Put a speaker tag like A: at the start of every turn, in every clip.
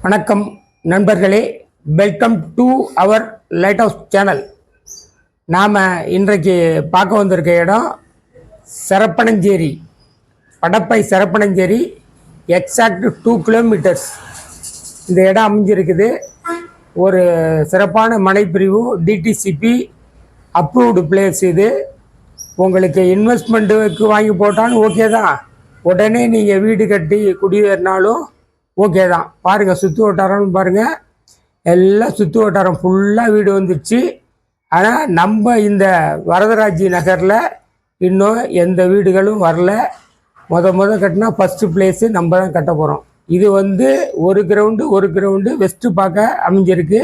A: வணக்கம் நண்பர்களே, welcome to our light house channel. நாம் இன்றைக்கு பார்க்க வந்திருக்க இடம் சரப்பணஞ்சேரி, படப்பை சரப்பணஞ்சேரி. எக்ஸாக்ட் 2 கிலோமீட்டர்ஸ் இந்த இடம் அமைஞ்சிருக்குது. ஒரு சிறப்பான மனைப்பிரிவு, டிடிசிபி அப்ரூவ்டு பிளேஸ். இது உங்களுக்கு இன்வெஸ்ட்மெண்ட்டுக்கு வாங்கி போட்டாலும் ஓகே தான், உடனே நீங்கள் வீடு கட்டி குடியேறினாலும் ஓகே தான். பாருங்கள், சுற்று வட்டாரம்னு பாருங்கள், எல்லாம் சுற்று வட்டாரம் ஃபுல்லாக வீடு வந்துடுச்சு. ஆனால் நம்ம இந்த வரதராஜி நகரில் இன்னும் எந்த வீடுகளும் வரல. முத கட்டினா ஃபஸ்ட்டு பிளேஸு நம்ம தான் கட்ட போகிறோம். இது ஒரு கிரவுண்டு வெஸ்ட்டு பார்க்க அமைஞ்சிருக்கு.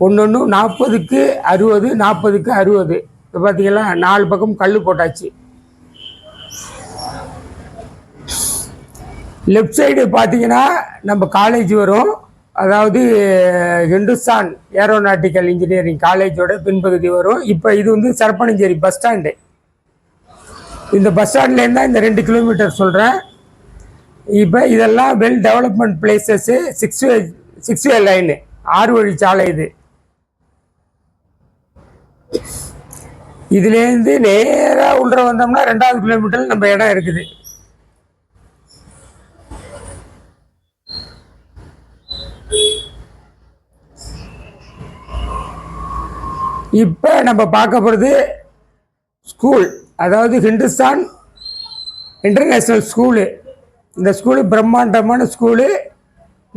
A: ஒன்று 40க்கு 60, 40க்கு 60. இப்போ பார்த்தீங்களா, 4 பக்கம் கல் போட்டாச்சு. லெஃப்ட் சைடு பார்த்தீங்கன்னா நம்ம காலேஜ் வரும், அதாவது ஹிந்துஸ்தான் ஏரோநாட்டிக்கல் இன்ஜினியரிங் காலேஜோட பின்பகுதி வரும். இப்போ இது சரப்பணஞ்சேரி பஸ் ஸ்டாண்டு. இந்த பஸ் ஸ்டாண்ட்லேருந்து தான் இந்த 2 கிலோமீட்டர் சொல்கிறேன். இப்போ இதெல்லாம் வெல் டெவலப்மெண்ட் பிளேசஸ்ஸு. 6 வே லைனு, 6 வழி சாலை. இதுலேருந்து நேராக உள்ள வந்தோம்னா 2வது கிலோமீட்டர் நம்ம இடம் இருக்குது. இப்போ நம்ம பார்க்க போகிறது ஸ்கூல், அதாவது ஹிந்துஸ்தான் இன்டர்நேஷ்னல் ஸ்கூலு. இந்த ஸ்கூலு பிரம்மாண்டமான ஸ்கூலு.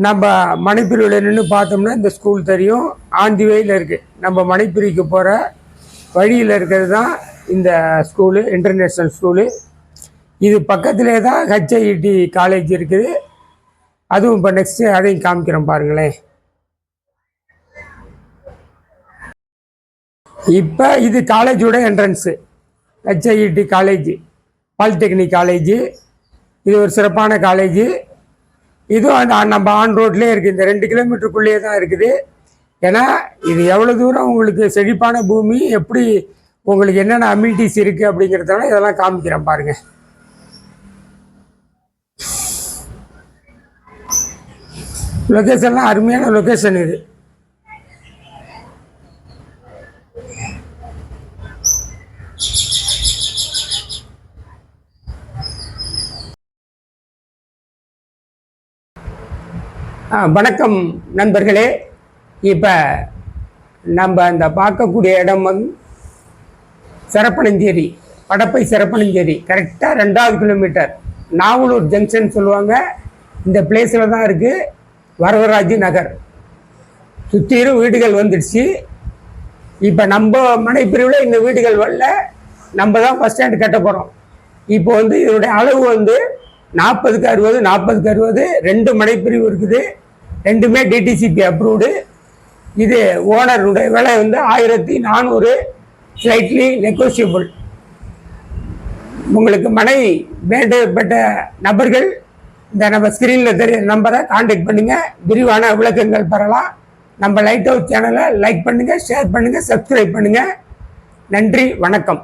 A: நம்ம மணிப்பிரிவில் நின்று பார்த்தோம்னா இந்த ஸ்கூல் தெரியும். ஆந்தி வேயில் இருக்குது. நம்ம மணிப்பிரிவுக்கு போகிற வழியில் இருக்கிறது தான் இந்த ஸ்கூலு, இன்டர்நேஷ்னல் ஸ்கூலு. இது பக்கத்திலே தான் ஹெச்ஐடி காலேஜ் இருக்குது. அதுவும் இப்போ நெக்ஸ்ட்டு அதையும் காமிக்கிறோம் பாருங்களேன். இப்போ இது காலேஜோட entrance, HIT college, polytechnic college. இது ஒரு சிறப்பான காலேஜ். இதுவும் நம்ம ஆன் ரோட்லேயே இருக்குது. இந்த 2 கிலோமீட்டருக்குள்ளேயே தான் இருக்குது. ஏன்னா இது எவ்வளோ தூரம் உங்களுக்கு செழிப்பான பூமி, எப்படி உங்களுக்கு என்னென்ன அம்யூனிட்டிஸ் இருக்குது அப்படிங்கிறதால இதெல்லாம் காமிக்கிறேன் பாருங்கள். லொக்கேஷன்லாம் அருமையான லொக்கேஷன் இது. வணக்கம் நண்பர்களே. இப்போ நம்ம அந்த பார்க்கக்கூடிய இடம் சரப்பணஞ்சேரி, படப்பை சரப்பணஞ்சேரி. கரெக்டாக 2வது கிலோமீட்டர் நாவலூர் ஜங்ஷன் சொல்லுவாங்க. இந்த பிளேஸில் தான் இருக்குது வரதராஜி நகர். சுற்றிலும் வீடுகள் வந்துடுச்சு. இப்போ நம்ம மனைப்பிரிவில் இந்த வீடுகள் வரல, நம்ம தான் பஸ் ஸ்டாண்டு கட்ட போகிறோம். இப்போ இதனுடைய அளவு 40க்கு 60, 40க்கு 60. 2 மனைப்பிரிவு இருக்குது. 2மே டிடிசிபி அப்ரூவ்டு. இது ஓனருடைய விலை 1400, ஸ்லைட்லி நெகோசியபிள். உங்களுக்கு மனை வேண்டப்பட்ட நபர்கள் இந்த நம்ம ஸ்க்ரீனில் தெரிய நம்பரை கான்டாக்ட் பண்ணுங்கள். விரிவான விளக்கங்கள் பெறலாம். நம்ம லைட் ஹவுஸ் சேனலை லைக் பண்ணுங்கள், ஷேர் பண்ணுங்கள், சப்ஸ்கிரைப் பண்ணுங்கள். நன்றி, வணக்கம்.